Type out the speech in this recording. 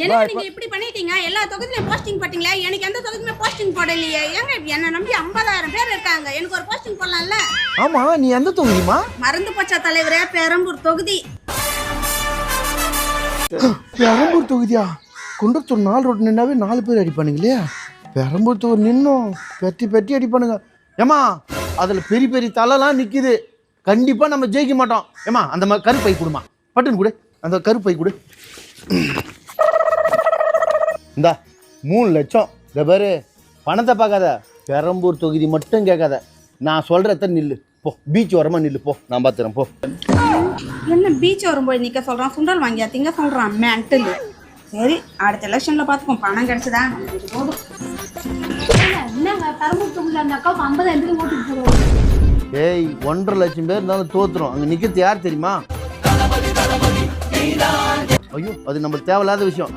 என்ன நீங்க இப்படி பண்ணிட்டீங்க? எல்லா தொகுதியிலும் போஸ்டிங் போட்டீங்களா? எனக்கு எந்த தொகுதியுமே போஸ்டிங் போடலையே. ஏங்க என்ன நம்பி 50,000 பேர் இருக்காங்க. எனக்கு ஒரு போஸ்டிங் போடலாம்ல? ஆமா, நீ எந்த தொகுதிமா? மறந்து போச்சா தலைவரே, பெரம்பூர் தொகுதி. பெரம்பூர் தொகுதியா? குன்றத்தூர் 4 ரோடு நின்னாவே 4 பேர் அடிப்பானுங்களே. பெரம்பூர் தொகுதி நின்னும் பெட்டி அடிப்பானுங்க. ஏமா அதுல பெரிய பெரிய தலைலாம் நிக்குது. கண்டிப்பா நம்ம ஜெயிக்க மாட்டோம். ஏமா அந்த கருப்பை கொடுமா, பட்டுன்னு கொடு, அந்த கருப்பை கொடு. இந்த 3 லட்சம். இந்த பாரு, பணத்தை பார்க்காத, பெரம்பூர் தொகுதி மட்டும் கேட்காத. நான் சொல்றத நில்லு போ, பீச் ஓரமா நில்லு போ, நான் பார்த்துறேன் போ. என்ன பீச் வரும்போது நிக்க சொல்றான், சுண்டல் வாங்கியா திங்க சொல்றான் மென்டல். சரி, அடுத்த எலெக்ஷன்ல பாத்துக்கோம். பணம் கிடைச்சதா போதும். என்னங்க பெரம்பூர் தொகுதியில் அந்த அக்காவுக்கு 50,000 ஓட்டு போடுவோம். ஏய், 1.5 லட்சம் பேர் இருந்தாலும் தோத்துரும். அங்க நிக்கிறது யார் தெரியுமா? ஐயோ, அது நம்மளுக்கு தேவையில்லாத விஷயம்.